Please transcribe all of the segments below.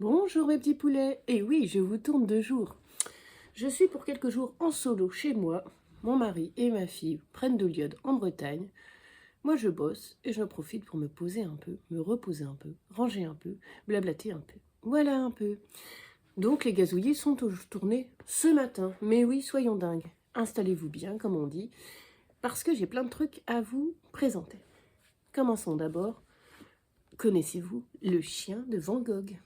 Bonjour mes petits poulets, et oui, je vous tourne 2 jours. Je suis pour quelques jours en solo chez moi. Mon mari et ma fille prennent de l'iode en Bretagne. Moi je bosse et j'en profite pour me poser un peu, me reposer un peu, ranger un peu, blablater un peu. Voilà un peu. Donc les gazouillis sont tournés ce matin. Mais oui, soyons dingues. Installez-vous bien, comme on dit, parce que j'ai plein de trucs à vous présenter. Commençons d'abord. Connaissez-vous le chien de Van Gogh?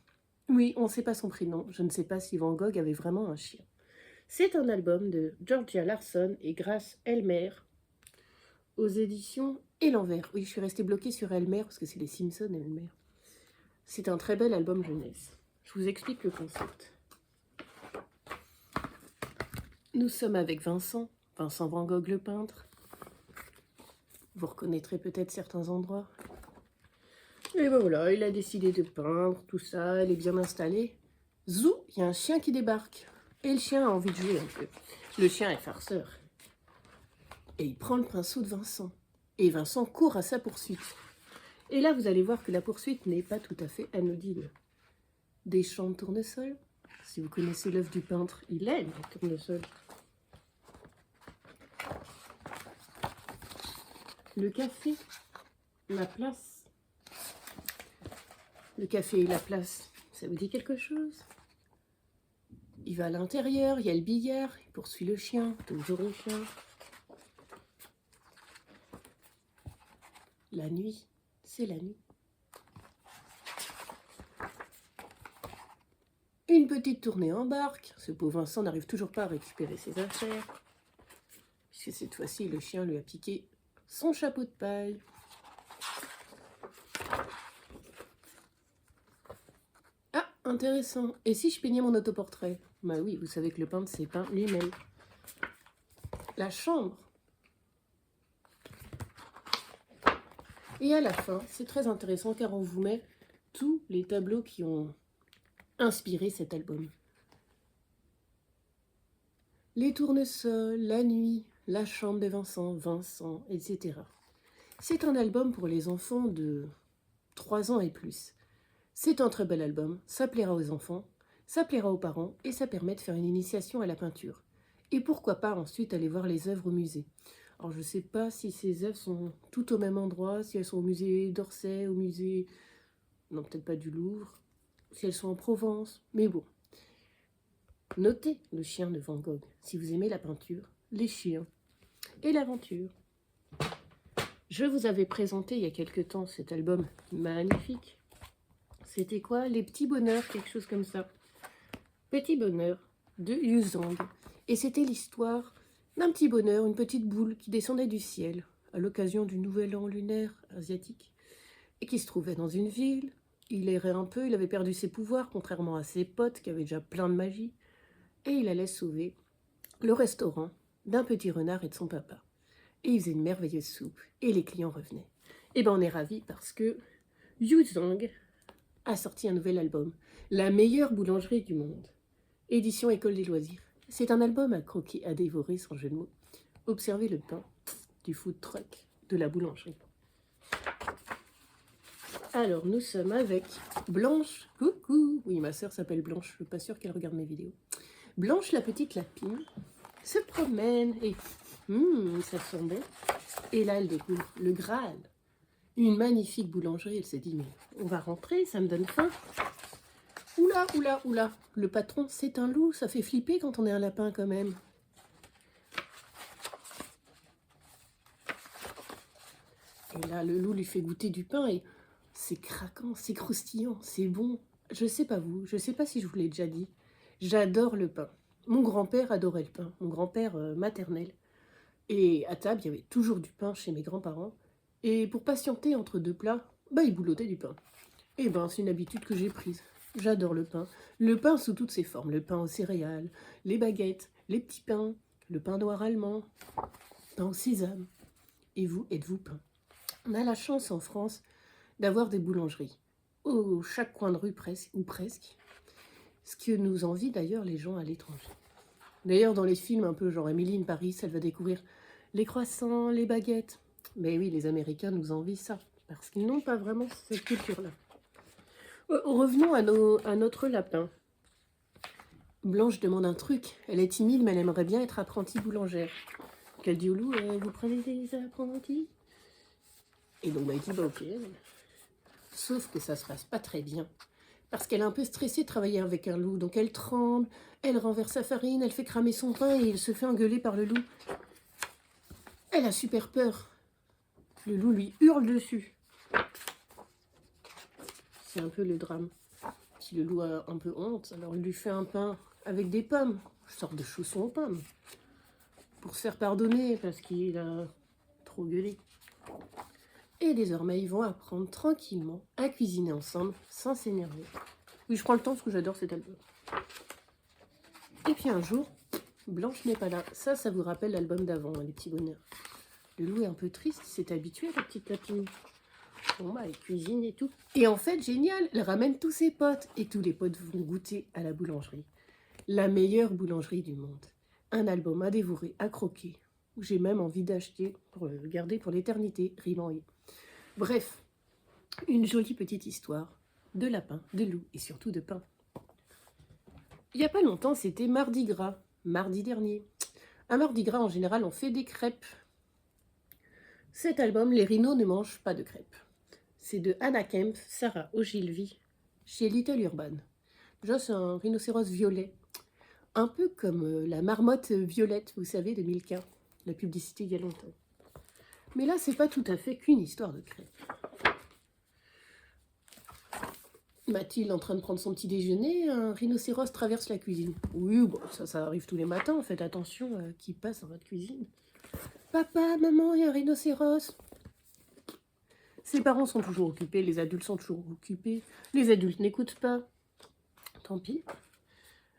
Oui, on ne sait pas son prénom. Je ne sais pas si Van Gogh avait vraiment un chien. C'est un album de Georgia Larson et Grace Elmer aux éditions Et l'envers. Oui, je suis restée bloquée sur Elmer parce que c'est les Simpsons et Elmer. C'est un très bel album jeunesse. Je vous explique le concept. Nous sommes avec Vincent Van Gogh le peintre. Vous reconnaîtrez peut-être certains endroits. Et ben voilà, il a décidé de peindre, tout ça, elle est bien installée. Zou, il y a un chien qui débarque. Et le chien a envie de jouer un peu. Le chien est farceur. Et il prend le pinceau de Vincent. Et Vincent court à sa poursuite. Et là, vous allez voir que la poursuite n'est pas tout à fait anodine. Des champs de tournesol. Si vous connaissez l'œuvre du peintre, il aime le tournesol. Le café, la place. Le café et la place, ça vous dit quelque chose? Il va à l'intérieur, il y a le billard, il poursuit le chien, toujours le chien. La nuit, c'est la nuit. Une petite tournée en barque, ce pauvre Vincent n'arrive toujours pas à récupérer ses affaires, puisque cette fois-ci le chien lui a piqué son chapeau de paille. Ah, intéressant. Et si je peignais mon autoportrait? Bah oui, vous savez que le peintre s'est peint lui-même. La chambre. Et à la fin, c'est très intéressant car on vous met tous les tableaux qui ont inspiré cet album. Les tournesols, la nuit, la chambre de Vincent, etc. C'est un album pour les enfants de 3 ans et plus. C'est un très bel album, ça plaira aux enfants, ça plaira aux parents et ça permet de faire une initiation à la peinture. Et pourquoi pas ensuite aller voir les œuvres au musée. Alors je ne sais pas si ces œuvres sont toutes au même endroit, si elles sont au musée d'Orsay, au musée... Non, peut-être pas du Louvre, si elles sont en Provence, mais bon. Notez le chien de Van Gogh, si vous aimez la peinture, les chiens et l'aventure. Je vous avais présenté il y a quelque temps cet album magnifique. C'était quoi? Les petits bonheurs, quelque chose comme ça. Petit bonheur de Yu Zhang. Et c'était l'histoire d'un petit bonheur, une petite boule qui descendait du ciel à l'occasion du nouvel an lunaire asiatique et qui se trouvait dans une ville. Il errait un peu, il avait perdu ses pouvoirs, contrairement à ses potes qui avaient déjà plein de magie. Et il allait sauver le restaurant d'un petit renard et de son papa. Et il faisait une merveilleuse soupe et les clients revenaient. Et ben on est ravis parce que Yu Zhang a sorti un nouvel album, La meilleure boulangerie du monde. Édition École des loisirs. C'est un album à croquer, à dévorer sans jeu de mots. Observez le pain du food truck de la boulangerie. Alors nous sommes avec Blanche. Coucou. Oui, ma sœur s'appelle Blanche, je suis pas sûre qu'elle regarde mes vidéos. Blanche, la petite lapine, se promène et ça sent bon. Et là, elle découvre le Graal. Une magnifique boulangerie. Elle s'est dit, mais on va rentrer, ça me donne faim. Oula, oula, oula. Le patron, c'est un loup. Ça fait flipper quand on est un lapin quand même. Et là, le loup lui fait goûter du pain et c'est craquant, c'est croustillant, c'est bon. Je sais pas vous, je sais pas si je vous l'ai déjà dit. J'adore le pain. Mon grand-père adorait le pain, mon grand-père maternel. Et à table, il y avait toujours du pain chez mes grands-parents. Et pour patienter entre deux plats, bah, ils boulottaient du pain. Et ben, c'est une habitude que j'ai prise. J'adore le pain. Le pain sous toutes ses formes. Le pain aux céréales, les baguettes, les petits pains, le pain noir allemand, pain au sésame. Et vous, êtes-vous pain? On a la chance en France d'avoir des boulangeries. Au chaque coin de rue presque, ou presque. Ce que nous envient d'ailleurs les gens à l'étranger. D'ailleurs, dans les films un peu genre Emily in Paris, elle va découvrir les croissants, les baguettes. Mais oui, les Américains nous envient ça, parce qu'ils n'ont pas vraiment cette culture-là. Revenons à notre lapin. Blanche demande un truc. Elle est timide, mais elle aimerait bien être apprentie boulangère. Qu'elle dit au loup, vous prenez des apprentis? Et donc, il dit, bah ok. Sauf que ça se passe pas très bien. Parce qu'elle est un peu stressée de travailler avec un loup. Donc elle tremble, elle renverse sa farine, elle fait cramer son pain et elle se fait engueuler par le loup. Elle a super peur. Le loup lui hurle dessus. C'est un peu le drame. Si le loup a un peu honte, alors il lui fait un pain avec des pommes. Une sorte de chausson aux pommes. Pour se faire pardonner parce qu'il a trop gueulé. Et désormais, ils vont apprendre tranquillement à cuisiner ensemble sans s'énerver. Oui, je prends le temps parce que j'adore cet album. Et puis un jour, Blanche n'est pas là. Ça vous rappelle l'album d'avant, les petits bonheurs. Le loup est un peu triste, il s'est habitué à la petite lapine. Bon, bah, elle cuisine et tout. Et en fait, génial, elle ramène tous ses potes. Et tous les potes vont goûter à la boulangerie. La meilleure boulangerie du monde. Un album à dévorer, à croquer. Où j'ai même envie d'acheter pour le garder pour l'éternité, rimanger. Bref, une jolie petite histoire de lapin, de loup et surtout de pain. Il n'y a pas longtemps, c'était Mardi Gras, mardi dernier. Un Mardi Gras, en général, on fait des crêpes. Cet album, Les Rhinos ne mangent pas de crêpes. C'est de Anna Kemp, Sarah Ogilvy, chez Little Urban. Déjà, c'est un rhinocéros violet. Un peu comme la marmotte violette, vous savez, de Milka. La publicité il y a longtemps. Mais là, c'est pas tout à fait qu'une histoire de crêpes. Mathilde en train de prendre son petit déjeuner, un rhinocéros traverse la cuisine. Oui, bon, ça arrive tous les matins, faites attention qui passe dans votre cuisine. Papa, maman, il y a un rhinocéros. Ses parents sont toujours occupés, les adultes sont toujours occupés, les adultes n'écoutent pas. Tant pis.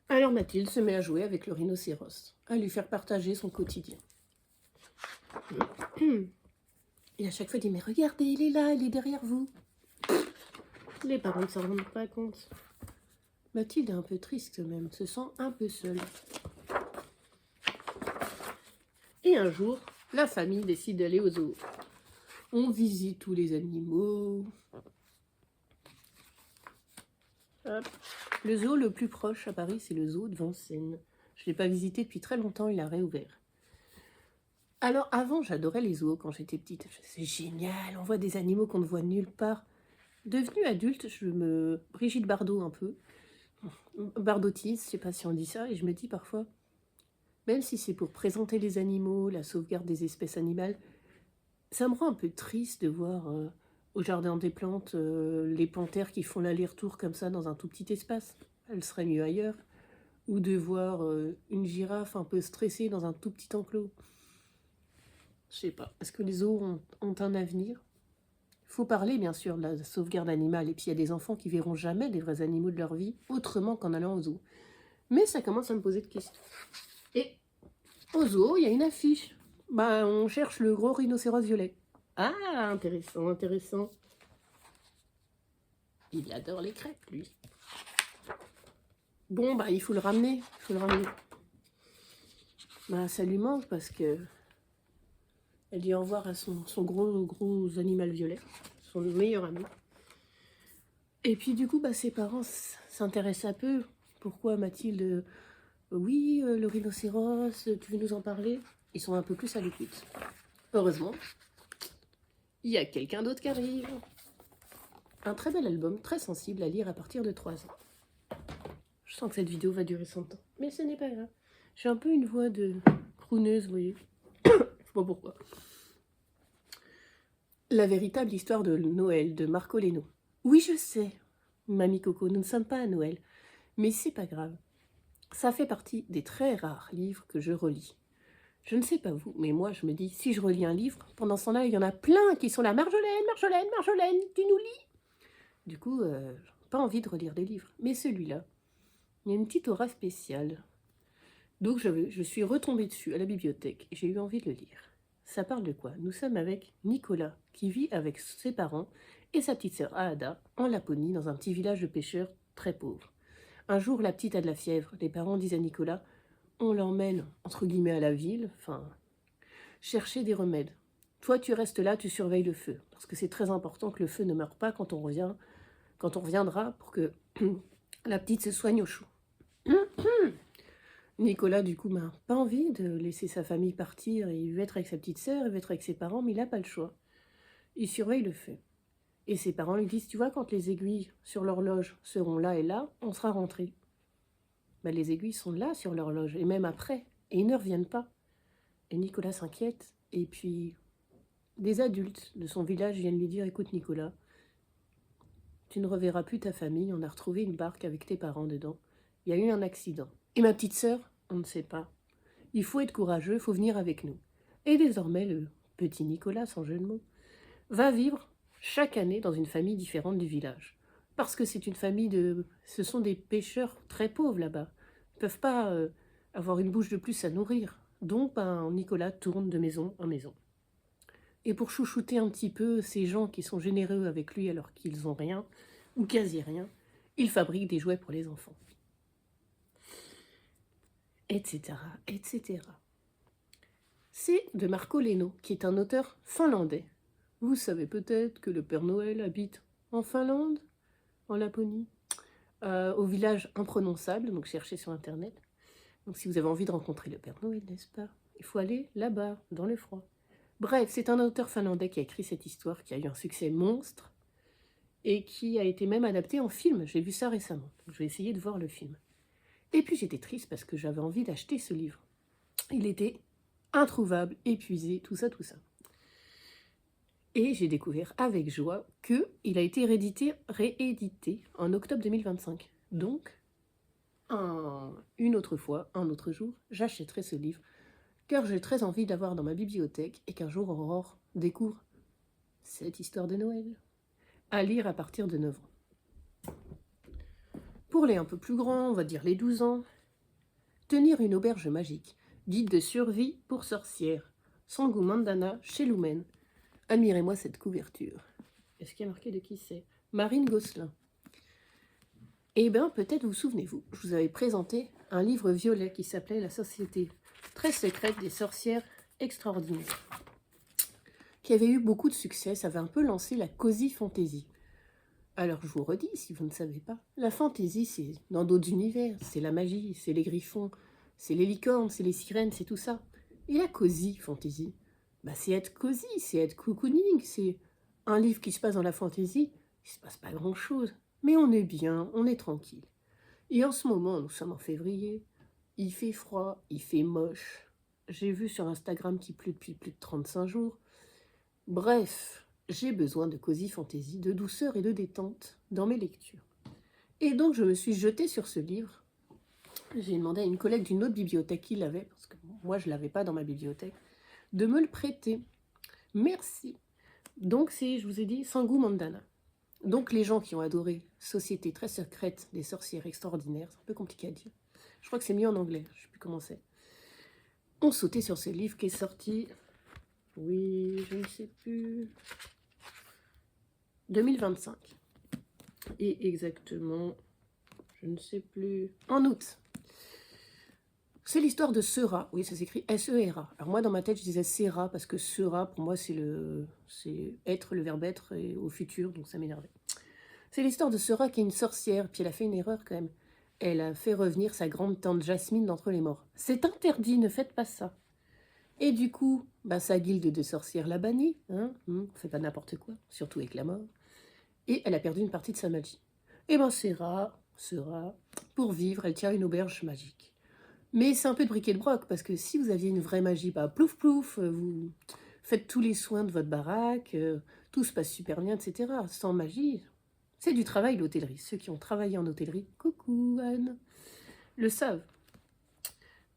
Alors Mathilde se met à jouer avec le rhinocéros, à lui faire partager son quotidien. Et à chaque fois, il dit, mais regardez, il est là, il est derrière vous. Les parents ne s'en rendent pas compte. Mathilde est un peu triste même, se sent un peu seule. Et un jour, la famille décide d'aller au zoo. On visite tous les animaux. Hop. Le zoo le plus proche à Paris, c'est le zoo de Vincennes. Je ne l'ai pas visité depuis très longtemps, il a réouvert. Alors avant, j'adorais les zoos quand j'étais petite. C'est génial, on voit des animaux qu'on ne voit nulle part. Devenue adulte, Brigitte Bardot un peu. Bardotise, je ne sais pas si on dit ça, et je me dis parfois, même si c'est pour présenter les animaux, la sauvegarde des espèces animales, ça me rend un peu triste de voir au jardin des plantes les panthères qui font l'aller-retour comme ça dans un tout petit espace. Elle serait mieux ailleurs. Ou de voir une girafe un peu stressée dans un tout petit enclos. Je sais pas. Est-ce que les zoos ont un avenir? Il faut parler, bien sûr, de la sauvegarde animale. Et puis, il y a des enfants qui verront jamais les vrais animaux de leur vie autrement qu'en allant au zoo. Mais ça commence à me poser de questions. Et au zoo, il y a une affiche. Bah, on cherche le gros rhinocéros violet. Ah, intéressant, intéressant. Il adore les crêpes, lui. Bon, bah, il faut le ramener. Bah, ça lui manque parce que elle dit au revoir à son gros animal violet, son meilleur ami. Et puis du coup, bah, ses parents s'intéressent un peu. Pourquoi Mathilde oui, le rhinocéros, tu veux nous en parler? Ils sont un peu plus à l'écoute. Heureusement, il y a quelqu'un d'autre qui arrive. Un très bel album, très sensible à lire à partir de 3 ans. Je sens que cette vidéo va durer 100 ans, mais ce n'est pas grave. J'ai un peu une voix de crooneuse, vous voyez. Je sais pas pourquoi. La véritable histoire de Noël de Marco Leno. Oui, je sais, Mamie Coco, nous ne sommes pas à Noël, mais c'est pas grave. Ça fait partie des très rares livres que je relis. Je ne sais pas vous, mais moi je me dis, si je relis un livre, pendant ce temps-là, il y en a plein qui sont là, Marjolaine, tu nous lis? Du coup, pas envie de relire des livres. Mais celui-là, il y a une petite aura spéciale. Donc je suis retombée dessus à la bibliothèque et j'ai eu envie de le lire. Ça parle de quoi? Nous sommes avec Nicolas, qui vit avec ses parents et sa petite sœur Aada en Laponie, dans un petit village de pêcheurs très pauvre. Un jour, la petite a de la fièvre. Les parents disent à Nicolas, on l'emmène, entre guillemets, à la ville, chercher des remèdes. Toi, tu restes là, tu surveilles le feu, parce que c'est très important que le feu ne meure pas quand on revient quand on reviendra pour que la petite se soigne au chaud. Nicolas, du coup, n'a pas envie de laisser sa famille partir. Il veut être avec sa petite sœur, il veut être avec ses parents, mais il n'a pas le choix. Il surveille le fait. Et ses parents lui disent, tu vois, quand les aiguilles sur l'horloge seront là et là, on sera rentré. Ben, les aiguilles sont là sur l'horloge, et même après, et ils ne reviennent pas. Et Nicolas s'inquiète, et puis des adultes de son village viennent lui dire, écoute Nicolas, tu ne reverras plus ta famille, on a retrouvé une barque avec tes parents dedans, il y a eu un accident. Et ma petite sœur, on ne sait pas. Il faut être courageux, il faut venir avec nous. Et désormais, le petit Nicolas, sans jeu de mots, va vivre chaque année dans une famille différente du village. Parce que c'est une famille de... Ce sont des pêcheurs très pauvres là-bas. Ils ne peuvent pas avoir une bouche de plus à nourrir. Donc, Nicolas tourne de maison en maison. Et pour chouchouter un petit peu ces gens qui sont généreux avec lui alors qu'ils n'ont rien, ou quasi rien, il fabrique des jouets pour les enfants. Etc. etc. C'est de Marco Leno, qui est un auteur finlandais. Vous savez peut-être que le Père Noël habite en Finlande, en Laponie, au village imprononçable, donc cherchez sur Internet. Donc si vous avez envie de rencontrer le Père Noël, n'est-ce pas, il faut aller là-bas, dans le froid. Bref, c'est un auteur finlandais qui a écrit cette histoire, qui a eu un succès monstre, et qui a été même adapté en film. J'ai vu ça récemment, donc je vais essayer de voir le film. Et puis j'étais triste parce que j'avais envie d'acheter ce livre. Il était introuvable, épuisé, tout ça, tout ça. Et j'ai découvert avec joie qu'il a été réédité en octobre 2025. Donc, une autre fois, un autre jour, j'achèterai ce livre, car j'ai très envie d'avoir dans ma bibliothèque et qu'un jour Aurore découvre cette histoire de Noël, à lire à partir de 9 ans. Pour les un peu plus grands, on va dire les 12 ans, Tenir une auberge magique, guide de survie pour sorcières, Sangu Mandana chez Lumen. Admirez-moi cette couverture. Est-ce qu'il y a marqué de qui c'est? Marine Gosselin. Eh bien, peut-être vous souvenez-vous, je vous avais présenté un livre violet qui s'appelait La Société très secrète des sorcières extraordinaires, qui avait eu beaucoup de succès. Ça avait un peu lancé la cozy fantasy. Alors, je vous redis, si vous ne savez pas, la fantasy, c'est dans d'autres univers. C'est la magie, c'est les griffons, c'est les licornes, c'est les sirènes, c'est tout ça. Et la cozy fantasy, bah, c'est être cosy, c'est être cocooning, c'est un livre qui se passe dans la fantasy, il ne se passe pas grand-chose, mais on est bien, on est tranquille. Et en ce moment, nous sommes en février, il fait froid, il fait moche. J'ai vu sur Instagram qu'il pleut depuis plus de 35 jours. Bref, j'ai besoin de cosy fantasy, de douceur et de détente dans mes lectures. Et donc, je me suis jetée sur ce livre. J'ai demandé à une collègue d'une autre bibliothèque qui l'avait, parce que moi, je ne l'avais pas dans ma bibliothèque, de me le prêter. Merci. Donc, c'est, je vous ai dit, Sangu Mandana. Donc, les gens qui ont adoré Société très secrète des sorcières extraordinaires, c'est un peu compliqué à dire. Je crois que c'est mieux en anglais, je ne sais plus comment c'est. On sautait sur ce livre qui est sorti, oui, je ne sais plus, 2025. Et exactement, je ne sais plus, en août. C'est l'histoire de Sera. Oui, ça s'écrit S-E-R-A. Alors moi, dans ma tête, je disais Sera, parce que Sera, pour moi, c'est être, le verbe être, et au futur, donc ça m'énervait. C'est l'histoire de Sera qui est une sorcière, puis elle a fait une erreur quand même. Elle a fait revenir sa grande tante Jasmine d'entre les morts. C'est interdit, ne faites pas ça. Et du coup, sa guilde de sorcières l'a bannie. On fait pas n'importe quoi, surtout avec la mort. Et elle a perdu une partie de sa magie. Et Sera, pour vivre, elle tient une auberge magique. Mais c'est un peu de briquet de broc, parce que si vous aviez une vraie magie, plouf plouf, vous faites tous les soins de votre baraque, tout se passe super bien, etc. Sans magie, c'est du travail l'hôtellerie. Ceux qui ont travaillé en hôtellerie, coucou Anne, le savent.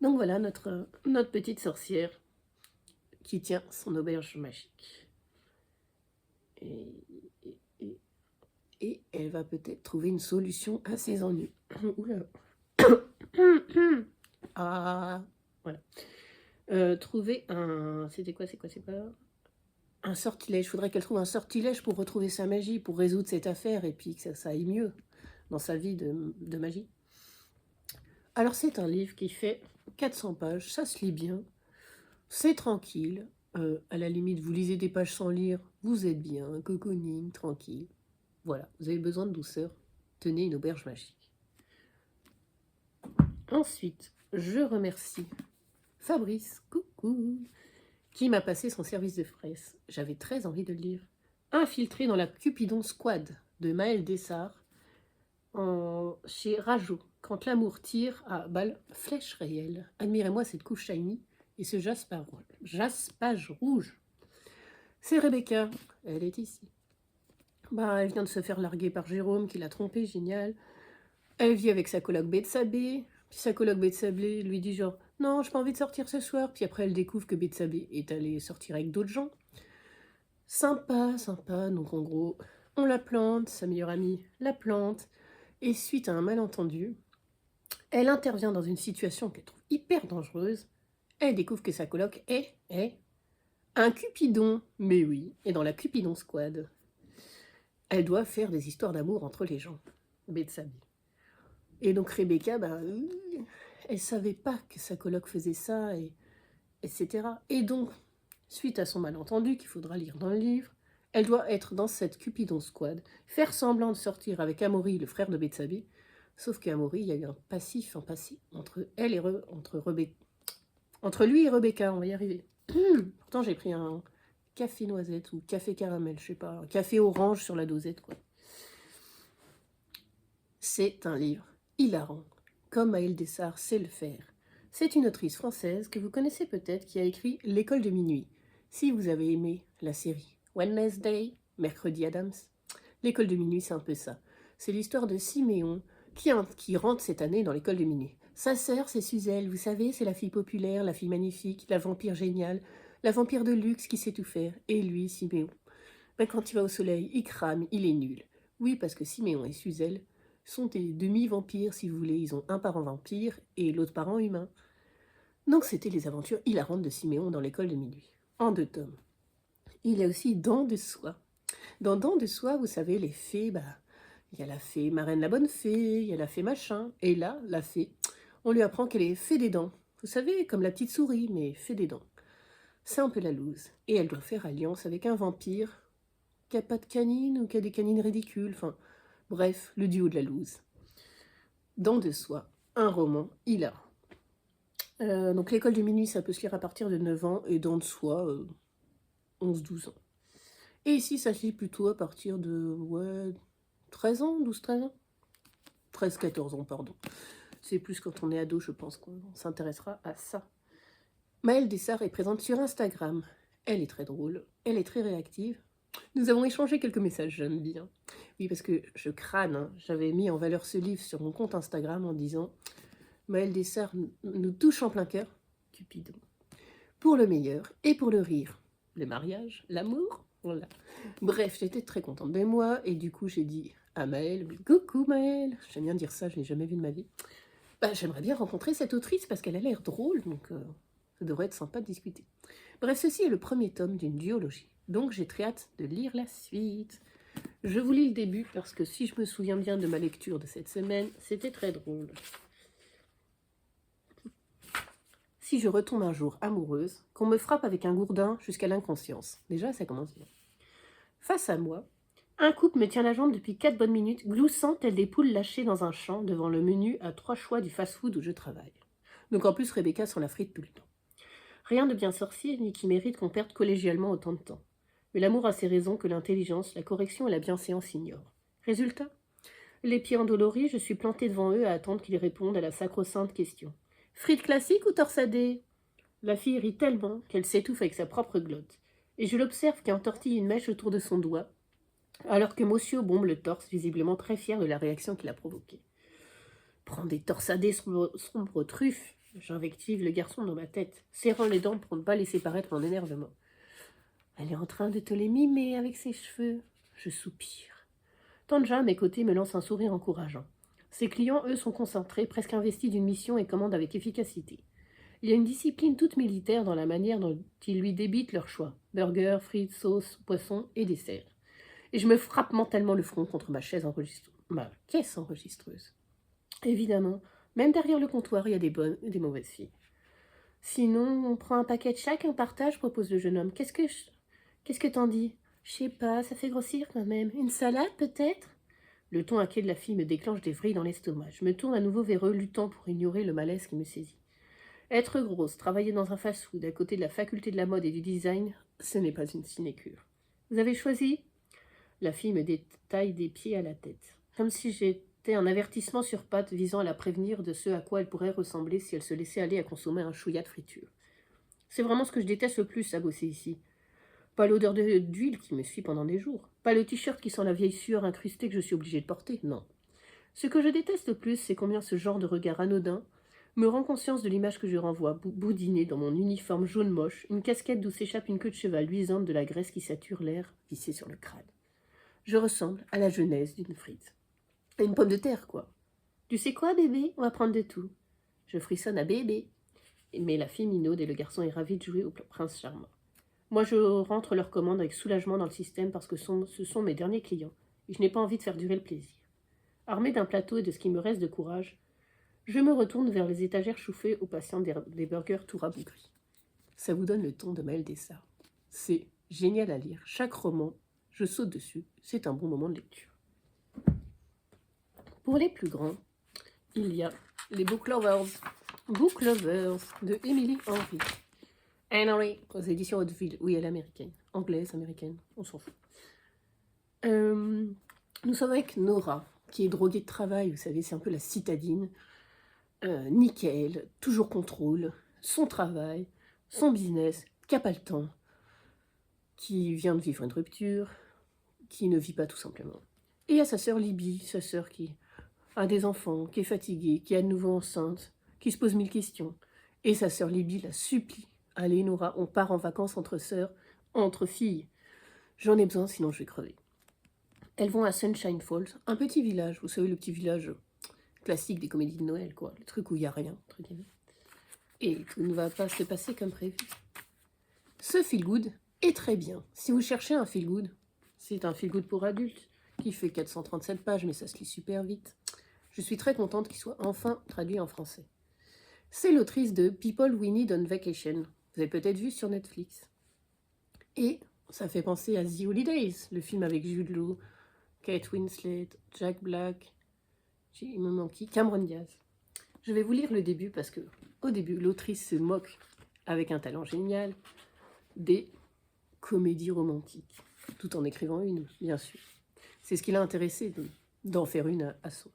Donc voilà notre petite sorcière qui tient son auberge magique. Et elle va peut-être trouver une solution à ses ennuis. Oula. Ah, voilà. Trouver un... C'était quoi, c'est quoi un sortilège. Il faudrait qu'elle trouve un sortilège pour retrouver sa magie, pour résoudre cette affaire, et puis que ça aille mieux dans sa vie de magie. Alors c'est un livre qui fait 400 pages, ça se lit bien, c'est tranquille. À la limite, vous lisez des pages sans lire, vous êtes bien, cocooning, tranquille. Voilà, vous avez besoin de douceur, tenez une auberge magique. Ensuite, je remercie Fabrice, coucou, qui m'a passé son service de presse. J'avais très envie de le lire. Infiltré dans la Cupidon Squad de Maël Dessart chez Rajo. Quand l'amour tire à balles flèche réelle. Admirez-moi cette couche shiny et ce jaspage rouge. C'est Rebecca, elle est ici. Elle vient de se faire larguer par Jérôme qui l'a trompée, génial. Elle vit avec sa coloc Betsabé. Puis sa coloc Betsabé lui dit genre « Non, j'ai pas envie de sortir ce soir. » Puis après, elle découvre que Betsabé est allée sortir avec d'autres gens. Sympa, sympa. Donc en gros, on la plante, sa meilleure amie la plante. Et suite à un malentendu, elle intervient dans une situation qu'elle trouve hyper dangereuse. Elle découvre que sa coloc est un Cupidon. Mais oui, et dans la Cupidon Squad, elle doit faire des histoires d'amour entre les gens. Betsabé. Et donc Rebecca, elle savait pas que sa coloc faisait ça, etc. Et donc, suite à son malentendu, qu'il faudra lire dans le livre, elle doit être dans cette Cupidon Squad, faire semblant de sortir avec Amaury, le frère de Betsabé, sauf qu'Amaury, il y a eu un passif entre elle et entre lui et Rebecca, on va y arriver. Pourtant, j'ai pris un café noisette ou café caramel, je sais pas, un café orange sur la dosette, quoi. C'est un livre hilarant, comme Maël Dessart sait le faire. C'est une autrice française que vous connaissez peut-être qui a écrit L'école de minuit. Si vous avez aimé la série Wednesday, Mercredi Addams, L'école de minuit, c'est un peu ça. C'est l'histoire de Siméon qui rentre cette année dans l'école de minuit. Sa sœur, c'est Suzelle, vous savez, c'est la fille populaire, la fille magnifique, la vampire géniale, la vampire de luxe qui sait tout faire. Et lui, Siméon, quand il va au soleil, il crame, il est nul. Oui, parce que Siméon et Suzelle sont des demi-vampires, si vous voulez. Ils ont un parent vampire et l'autre parent humain. Donc c'était les aventures hilarantes de Siméon dans l'école de minuit, en 2 tomes. Il y a aussi Dents de soie. Dans Dents de soie, vous savez, les fées, il y a la fée marraine la bonne fée, il y a la fée machin, et là, la fée, on lui apprend qu'elle est fée des dents. Vous savez, comme la petite souris, mais fée des dents. C'est un peu la loose. Et elle doit faire alliance avec un vampire qui a pas de canine ou qui a des canines ridicules, enfin... Bref, le duo de la loose. Dents de soie, un roman hilarant. Donc l'école de minuit, ça peut se lire à partir de 9 ans, et Dents de soie, 11-12 ans. Et ici, ça se lit plutôt à partir de 13 ans, 12-13 ans 13-14 ans, pardon. C'est plus quand on est ado, je pense qu'on s'intéressera à ça. Maël Dessart est présente sur Instagram. Elle est très drôle, elle est très réactive. Nous avons échangé quelques messages, j'aime bien. Oui, parce que je crâne, hein. J'avais mis en valeur ce livre sur mon compte Instagram en disant « Maël Dessart nous touche en plein cœur, Cupidon. Pour le meilleur et pour le rire. Le mariage, l'amour, voilà. » Bref, j'étais très contente de moi et du coup j'ai dit à Maël « Coucou Maël !» J'aime bien dire ça, je ne l'ai jamais vu de ma vie. J'aimerais bien rencontrer cette autrice parce qu'elle a l'air drôle, donc ça devrait être sympa de discuter. Bref, ceci est le premier tome d'une duologie. Donc j'ai très hâte de lire la suite. Je vous lis le début parce que si je me souviens bien de ma lecture de cette semaine, c'était très drôle. Si je retombe un jour amoureuse, qu'on me frappe avec un gourdin jusqu'à l'inconscience. Déjà, ça commence bien. Face à moi, un couple me tient la jambe depuis 4 bonnes minutes, gloussant telles des poules lâchées dans un champ devant le menu à 3 choix du fast-food où je travaille. Donc en plus, Rebecca s'en la frite tout le temps. Rien de bien sorcier ni qui mérite qu'on perde collégialement autant de temps. Mais l'amour a ses raisons que l'intelligence, la correction et la bienséance ignorent. Résultat, les pieds endoloris, je suis plantée devant eux à attendre qu'ils répondent à la sacro-sainte question. Frites classiques ou torsadées ? La fille rit tellement qu'elle s'étouffe avec sa propre glotte. Et je l'observe qui entortille une mèche autour de son doigt, alors que Mossio bombe le torse, visiblement très fier de la réaction qu'il a provoquée. Prends des torsadées sombres truffes, j'invective le garçon dans ma tête, serrant les dents pour ne pas laisser paraître mon énervement. Elle est en train de te les mimer avec ses cheveux. Je soupire. Tanja, à mes côtés, me lance un sourire encourageant. Ses clients, eux, sont concentrés, presque investis d'une mission et commandent avec efficacité. Il y a une discipline toute militaire dans la manière dont ils lui débitent leurs choix. Burgers, frites, sauces, poissons et desserts. Et je me frappe mentalement le front contre ma caisse enregistreuse. Évidemment, même derrière le comptoir, il y a des bonnes et des mauvaises filles. Sinon, on prend un paquet de chaque, un partage, propose le jeune homme. Qu'est-ce que t'en dis ? Je sais pas, ça fait grossir quand même. Une salade peut-être? Le ton inquiet de la fille me déclenche des vrilles dans l'estomac. Je me tourne à nouveau vers eux, luttant pour ignorer le malaise qui me saisit. Être grosse, travailler dans un fast-food à côté de la faculté de la mode et du design, ce n'est pas une sinécure. Vous avez choisi? La fille me détaille des pieds à la tête, comme si j'étais un avertissement sur pattes visant à la prévenir de ce à quoi elle pourrait ressembler si elle se laissait aller à consommer un chouïa de friture. C'est vraiment ce que je déteste le plus à bosser ici. Pas l'odeur d'huile qui me suit pendant des jours. Pas le t-shirt qui sent la vieille sueur incrustée que je suis obligée de porter, non. Ce que je déteste le plus, c'est combien ce genre de regard anodin me rend conscience de l'image que je renvoie, boudinée dans mon uniforme jaune moche, une casquette d'où s'échappe une queue de cheval luisante de la graisse qui sature l'air vissé sur le crâne. Je ressemble à la jeunesse d'une frite. À une pomme de terre, quoi. Tu sais quoi, bébé? On va prendre de tout. Je frissonne à bébé. Mais la fille minaude et le garçon est ravi de jouer au prince charmant. Moi, je rentre leur commande avec soulagement dans le système parce que ce sont mes derniers clients et je n'ai pas envie de faire durer le plaisir. Armé d'un plateau et de ce qui me reste de courage, je me retourne vers les étagères chauffées aux patients des burgers tout rabougris. Ça vous donne le ton de Maël Dessart. C'est génial à lire. Chaque roman, je saute dessus. C'est un bon moment de lecture. Pour les plus grands, il y a les Book Lovers. Book Lovers de Emily Henry. Henry, aux éditions Hauteville. Oui, elle est américaine. Anglaise, américaine, on s'en fout. Nous sommes avec Nora, qui est droguée de travail, vous savez, c'est un peu la citadine. Nickel, toujours contrôle, son travail, son business, qui n'a pas le temps, qui vient de vivre une rupture, qui ne vit pas tout simplement. Et à sa sœur Libby, sa sœur qui a des enfants, qui est fatiguée, qui est à nouveau enceinte, qui se pose 1000 questions. Et sa sœur Libby la supplie. Allez Nora, on part en vacances entre sœurs, entre filles. J'en ai besoin, sinon je vais crever. Elles vont à Sunshine Falls, un petit village, vous savez, le petit village classique des comédies de Noël, quoi. Le truc où il n'y a rien, entre guillemets. Et tout ne va pas se passer comme prévu. Ce feel-good est très bien. Si vous cherchez un feel-good, c'est un feel-good pour adultes qui fait 437 pages, mais ça se lit super vite. Je suis très contente qu'il soit enfin traduit en français. C'est l'autrice de People We Need on Vacation. Vous avez peut-être vu sur Netflix. Et ça fait penser à The Holidays, le film avec Jude Law, Kate Winslet, Jack Black, il me manque qui, Cameron Diaz. Je vais vous lire le début parce que, au début, l'autrice se moque, avec un talent génial, des comédies romantiques, tout en écrivant une, bien sûr. C'est ce qui l'a intéressé d'en faire une à son.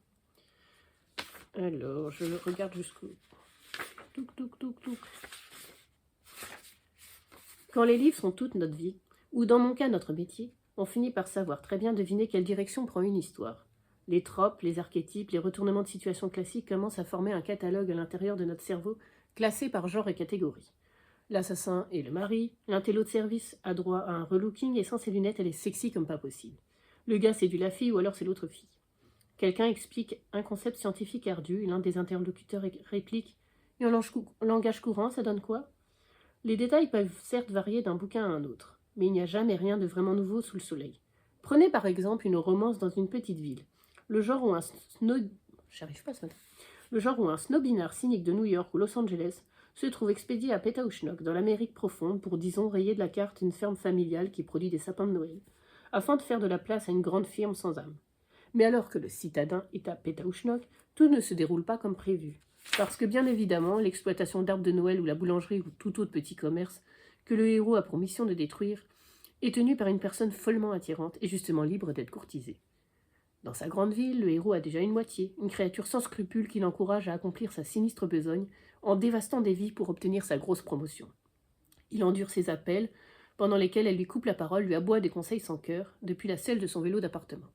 Alors, je le regarde jusqu'au... Touc, touc, touc, touc. Quand les livres sont toute notre vie, ou dans mon cas notre métier, on finit par savoir très bien deviner quelle direction prend une histoire. Les tropes, les archétypes, les retournements de situation classiques commencent à former un catalogue à l'intérieur de notre cerveau, classé par genre et catégorie. L'assassin est le mari, l'intello de service a droit à un relooking et sans ses lunettes elle est sexy comme pas possible. Le gars séduit la fille ou alors c'est l'autre fille. Quelqu'un explique un concept scientifique ardu, l'un des interlocuteurs réplique « Et en langage courant, ça donne quoi ?» Les détails peuvent certes varier d'un bouquin à un autre, mais il n'y a jamais rien de vraiment nouveau sous le soleil. Prenez par exemple une romance dans une petite ville. Le genre où un snobinard cynique de New York ou Los Angeles se trouve expédié à Pétaouchnok, dans l'Amérique profonde, pour, disons, rayer de la carte une ferme familiale qui produit des sapins de Noël, afin de faire de la place à une grande firme sans âme. Mais alors que le citadin est à Pétaouchnok, tout ne se déroule pas comme prévu. Parce que, bien évidemment, l'exploitation d'arbres de Noël ou la boulangerie ou tout autre petit commerce que le héros a pour mission de détruire est tenu par une personne follement attirante et justement libre d'être courtisée. Dans sa grande ville, le héros a déjà une moitié, une créature sans scrupules qui l'encourage à accomplir sa sinistre besogne en dévastant des vies pour obtenir sa grosse promotion. Il endure ses appels, pendant lesquels elle lui coupe la parole, lui aboie des conseils sans cœur, depuis la selle de son vélo d'appartement.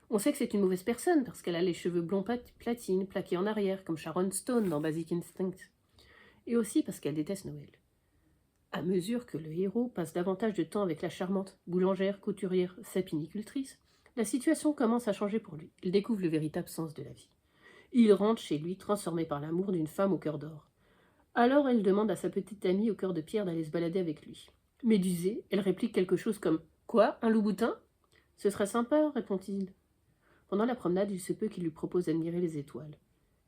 On sait que c'est une mauvaise personne parce qu'elle a les cheveux blonds platine, plaqués en arrière, comme Sharon Stone dans Basic Instinct. Et aussi parce qu'elle déteste Noël. À mesure que le héros passe davantage de temps avec la charmante boulangère, couturière, sapinicultrice, la situation commence à changer pour lui. Il découvre le véritable sens de la vie. Il rentre chez lui, transformé par l'amour d'une femme au cœur d'or. Alors elle demande à sa petite amie au cœur de pierre d'aller se balader avec lui. Médusée, elle réplique quelque chose comme « Quoi, un loup-boutin ?»« Ce serait sympa, répond-il. Pendant la promenade, il se peut qu'il lui propose d'admirer les étoiles.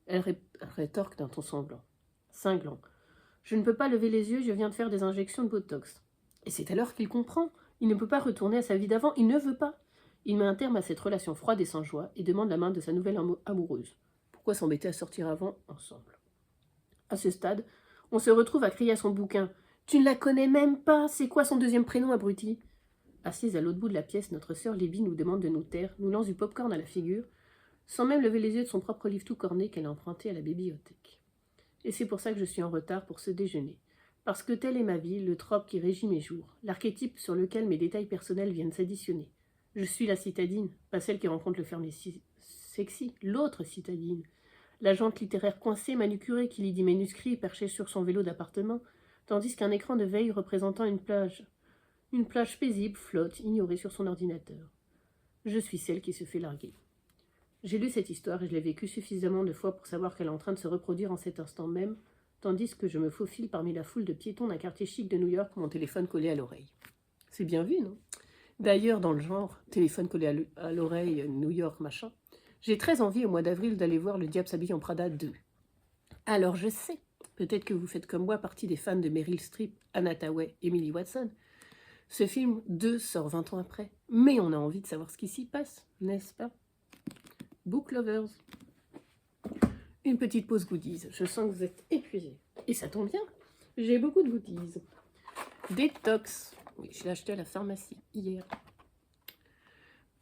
Elle rétorque d'un ton cinglant. « Je ne peux pas lever les yeux, je viens de faire des injections de Botox. » Et c'est alors qu'il comprend. Il ne peut pas retourner à sa vie d'avant, il ne veut pas. Il met un terme à cette relation froide et sans joie et demande la main de sa nouvelle amoureuse. Pourquoi s'embêter à sortir avant, ensemble? À ce stade, on se retrouve à crier à son bouquin. « Tu ne la connais même pas, c'est quoi son deuxième prénom, abruti ?» Assise à l'autre bout de la pièce, notre sœur Libby nous demande de nous taire, nous lance du popcorn à la figure, sans même lever les yeux de son propre livre tout corné qu'elle a emprunté à la bibliothèque. Et c'est pour ça que je suis en retard pour ce déjeuner. Parce que telle est ma vie, le trope qui régit mes jours, l'archétype sur lequel mes détails personnels viennent s'additionner. Je suis la citadine, pas celle qui rencontre le fermier sexy, l'autre citadine. L'agente littéraire coincée, manucurée, qui lit des manuscrits perchée sur son vélo d'appartement, tandis qu'un écran de veille représentant une plage paisible flotte, ignorée sur son ordinateur. Je suis celle qui se fait larguer. J'ai lu cette histoire et je l'ai vécue suffisamment de fois pour savoir qu'elle est en train de se reproduire en cet instant même, tandis que je me faufile parmi la foule de piétons d'un quartier chic de New York, mon téléphone collé à l'oreille. C'est bien vu, non? D'ailleurs, dans le genre, téléphone collé à l'oreille, New York, machin, j'ai très envie au mois d'avril d'aller voir Le Diable s'habille en Prada 2. Alors je sais, peut-être que vous faites comme moi partie des fans de Meryl Streep, Anna Hathaway, Emily Watson. Ce film 2 sort 20 ans après, mais on a envie de savoir ce qui s'y passe, n'est-ce pas? Book lovers. Une petite pause goodies. Je sens que vous êtes épuisés. Et ça tombe bien, j'ai beaucoup de goodies. Détox. Oui, je l'ai acheté à la pharmacie hier.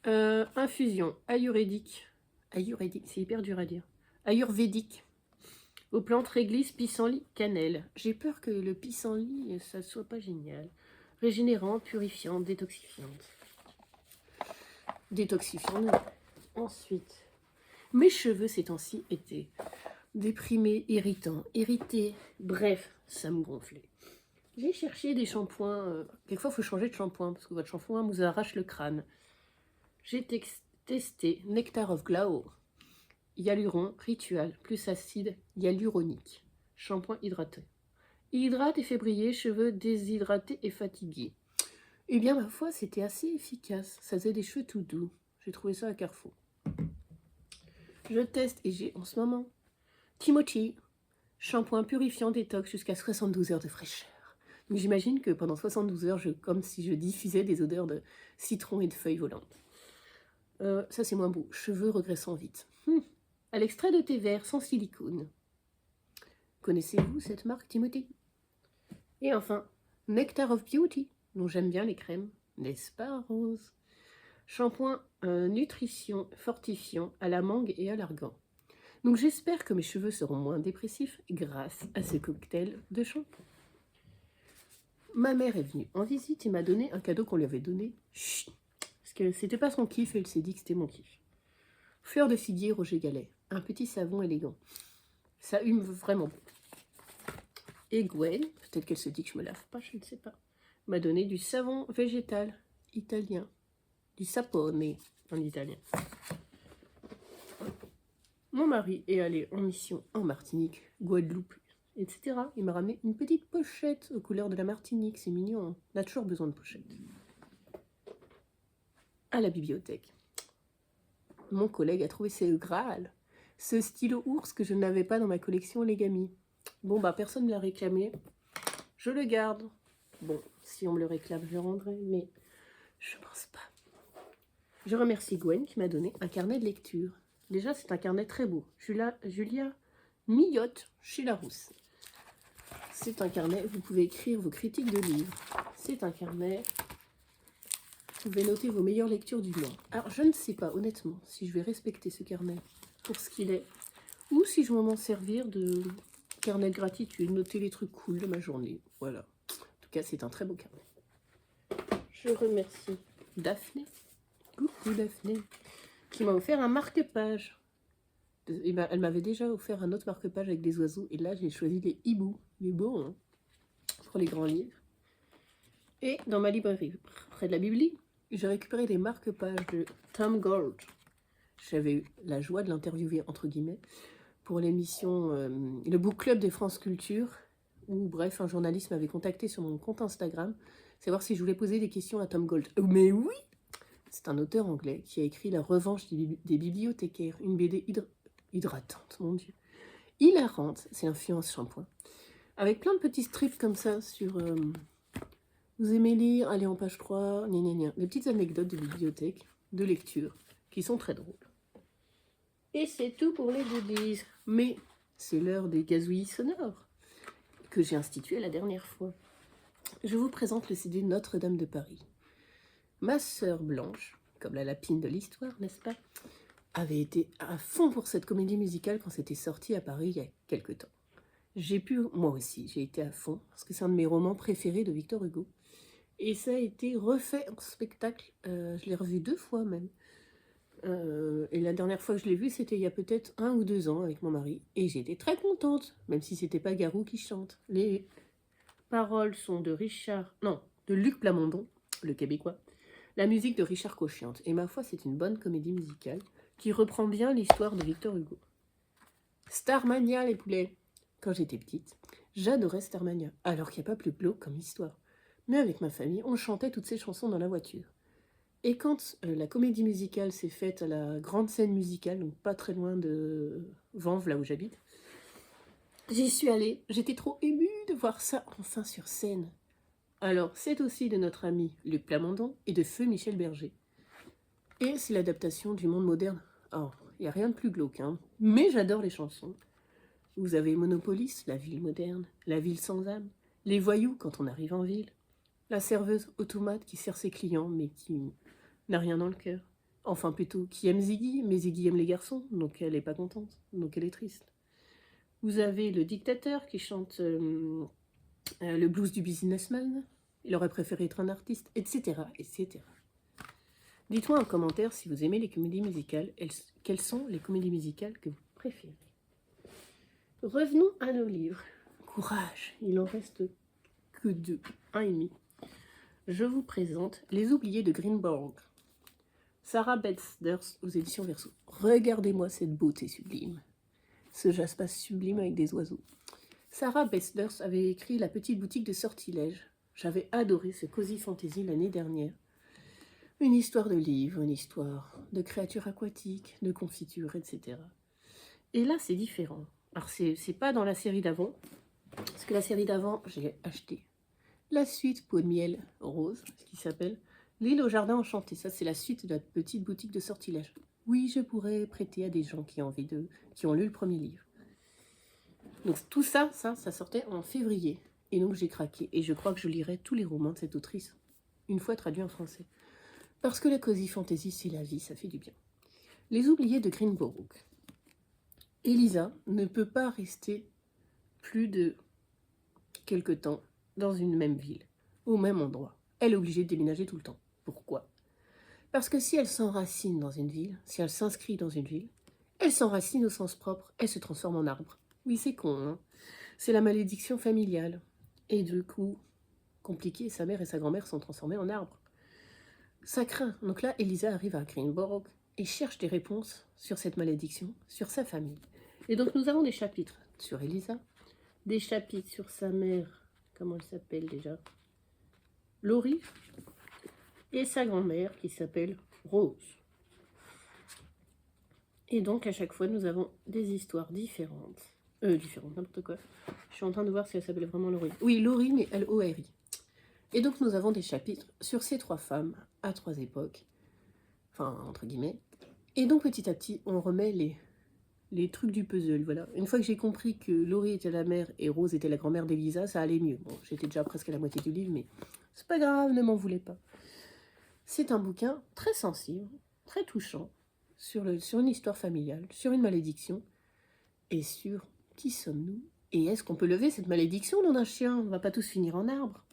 Infusion ayurvédique. Ayurvédique, c'est hyper dur à dire. Ayurvédique. Aux plantes réglisse, pissenlit, cannelle. J'ai peur que le pissenlit, ça soit pas génial. Régénérante, purifiante, détoxifiante. Détoxifiante. Ensuite, mes cheveux ces temps-ci étaient déprimés, irritants, irrités. Bref, ça me gonflait. J'ai cherché des shampoings. Quelquefois, il faut changer de shampoing parce que votre shampoing vous arrache le crâne. J'ai testé Nectar of Glow, hyaluron, ritual, plus acide, hyaluronique. Shampoing hydraté. Hydrate et fait briller, cheveux déshydratés et fatigués. Eh bien, ma foi, c'était assez efficace. Ça faisait des cheveux tout doux. J'ai trouvé ça à Carrefour. Je teste et j'ai en ce moment Timothy, shampoing purifiant détox jusqu'à 72 heures de fraîcheur. Donc j'imagine que pendant 72 heures, comme si je diffusais des odeurs de citron et de feuilles volantes. Ça c'est moins beau. Cheveux regressant vite. À l'extrait de thé vert sans silicone. Connaissez-vous cette marque, Timothy? Et enfin, Nectar of Beauty, dont j'aime bien les crèmes, n'est-ce pas, Rose? Shampoing nutrition fortifiant à la mangue et à l'argan. Donc j'espère que mes cheveux seront moins dépressifs grâce à ce cocktail de shampoing. Ma mère est venue en visite et m'a donné un cadeau qu'on lui avait donné. Chut, parce que c'était pas son kiff et elle s'est dit que c'était mon kiff. Fleur de figuier Roger Gallet, un petit savon élégant. Ça hume vraiment bon. Et Gwen, peut-être qu'elle se dit que je me lave pas, je ne sais pas, m'a donné du savon végétal italien. Du sapone en italien. Mon mari est allé en mission en Martinique, Guadeloupe, etc. Il m'a ramené une petite pochette aux couleurs de la Martinique. C'est mignon, hein. On a toujours besoin de pochettes. À la bibliothèque. Mon collègue a trouvé ce Graal, ce stylo ours que je n'avais pas dans ma collection Legami. Bon, bah, personne ne l'a réclamé. Je le garde. Bon, si on me le réclame, je le rendrai, mais je pense pas. Je remercie Gwen qui m'a donné un carnet de lecture. Déjà, c'est un carnet très beau. Julia Millotte chez Larousse. C'est un carnet, vous pouvez écrire vos critiques de livres. C'est un carnet, vous pouvez noter vos meilleures lectures du mois. Alors, je ne sais pas, honnêtement, si je vais respecter ce carnet pour ce qu'il est, ou si je vais m'en servir de carnet de gratitude, noter les trucs cool de ma journée. Voilà. En tout cas, c'est un très beau carnet. Je remercie Daphné. Coucou Daphné, qui m'a offert un marque-page. Elle m'avait déjà offert un autre marque-page avec des oiseaux, et là j'ai choisi les hiboux, les beaux, hein, pour les grands livres. Et dans ma librairie, près de la Bibli, j'ai récupéré des marque-pages de Tom Gold. J'avais eu la joie de l'interviewer, entre guillemets, pour l'émission Le Book Club des France Culture, où, bref, un journaliste m'avait contacté sur mon compte Instagram, savoir si je voulais poser des questions à Tom Gold. Mais oui! C'est un auteur anglais qui a écrit La Revanche des bibliothécaires, une BD hydratante, mon Dieu. Hilarante, c'est influence shampoing. Avec plein de petits strips comme ça sur Vous aimez lire? Allez en page 3, gna gna gna. Des petites anecdotes de bibliothèque, de lecture, qui sont très drôles. Et c'est tout pour les goodies. Mais c'est l'heure des gazouillis sonores que j'ai institué la dernière fois. Je vous présente le CD Notre-Dame de Paris. Ma sœur Blanche, comme la lapine de l'histoire, n'est-ce pas, avait été à fond pour cette comédie musicale quand c'était sorti à Paris il y a quelque temps. Moi aussi, j'ai été à fond, parce que c'est un de mes romans préférés de Victor Hugo. Et ça a été refait en spectacle, je l'ai revu 2 fois même. Et la dernière fois que je l'ai vu, c'était il y a peut-être 1 ou 2 ans avec mon mari. Et j'étais très contente, même si c'était pas Garou qui chante. Les paroles sont de Luc Plamondon, le Québécois. La musique de Richard Cochiante. Et ma foi, c'est une bonne comédie musicale qui reprend bien l'histoire de Victor Hugo. Starmania, les poulets. Quand j'étais petite, j'adorais Starmania, alors qu'il n'y a pas plus glauque comme histoire. Mais avec ma famille, on chantait toutes ces chansons dans la voiture. Et quand la comédie musicale s'est faite à la grande scène musicale, donc pas très loin de Vanves, là où j'habite, j'y suis allée. J'étais trop émue de voir ça enfin sur scène. Alors, c'est aussi de notre ami Luc Plamondon et de feu Michel Berger. Et c'est l'adaptation du monde moderne. Oh, il n'y a rien de plus glauque, hein. Mais j'adore les chansons. Vous avez Monopolis, la ville moderne, la ville sans âme, les voyous quand on arrive en ville, la serveuse automate qui sert ses clients mais qui n'a rien dans le cœur. Enfin plutôt, qui aime Ziggy, mais Ziggy aime les garçons, donc elle n'est pas contente, donc elle est triste. Vous avez le dictateur qui chante le blues du businessman, il aurait préféré être un artiste, etc., etc. Dites-moi en commentaire si vous aimez les comédies musicales, quelles sont les comédies musicales que vous préférez. Revenons à nos livres. Courage, il en reste que 2, 1,5. Je vous présente Les Oubliés de Greenborg. Sarah Besders aux éditions Verso. Regardez-moi cette beauté sublime. Ce jaspas sublime avec des oiseaux. Sarah Besders avait écrit La petite boutique de sortilèges. J'avais adoré ce cosy fantasy l'année dernière. Une histoire de livres, une histoire de créatures aquatiques, de confitures, etc. Et là, c'est différent. Alors, c'est pas dans la série d'avant, parce que la série d'avant, j'ai acheté la suite Peau de miel rose, qui s'appelle L'île au jardin enchanté. Ça, c'est la suite de la petite boutique de sortilèges. Oui, je pourrais prêter à des gens qui ont lu le premier livre. Donc tout ça sortait en février. Et donc j'ai craqué. Et je crois que je lirai tous les romans de cette autrice, une fois traduits en français. Parce que la cozy fantasy, c'est la vie, ça fait du bien. Les oubliés de Greenborg. Elisa ne peut pas rester plus de quelque temps dans une même ville, au même endroit. Elle est obligée de déménager tout le temps. Pourquoi? Parce que si elle s'enracine dans une ville, si elle s'inscrit dans une ville, elle s'enracine au sens propre, elle se transforme en arbre. Oui, c'est con, hein. C'est la malédiction familiale. Et du coup, compliqué, sa mère et sa grand-mère sont transformées en arbres. Ça craint. Donc là, Elisa arrive à Greenborg et cherche des réponses sur cette malédiction, sur sa famille. Et donc nous avons des chapitres sur Elisa, des chapitres sur sa mère, comment elle s'appelle déjà, Laurie, et sa grand-mère qui s'appelle Rose. Et donc à chaque fois nous avons des histoires différentes. N'importe quoi. Je suis en train de voir si elle s'appelle vraiment Laurie. Oui, Laurie, mais L-O-R-I. Et donc nous avons des chapitres sur ces 3 femmes à 3 époques, enfin entre guillemets. Et donc petit à petit on remet les trucs du puzzle, voilà. Une fois que j'ai compris que Laurie était la mère et Rose était la grand-mère d'Elisa, ça allait mieux. Bon, j'étais déjà presque à la moitié du livre, mais c'est pas grave, ne m'en voulez pas. C'est un bouquin très sensible, très touchant, sur une histoire familiale, sur une malédiction, et sur qui sommes-nous, et est-ce qu'on peut lever cette malédiction dans un chien? On va pas tous finir en arbre.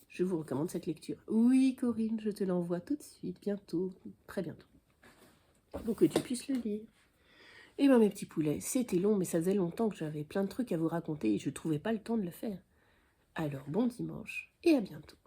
Je vous recommande cette lecture. Oui, Corinne, je te l'envoie tout de suite, bientôt, très bientôt, pour que tu puisses le lire. Eh bien mes petits poulets, c'était long, mais ça faisait longtemps que j'avais plein de trucs à vous raconter et je ne trouvais pas le temps de le faire. Alors bon dimanche et à bientôt.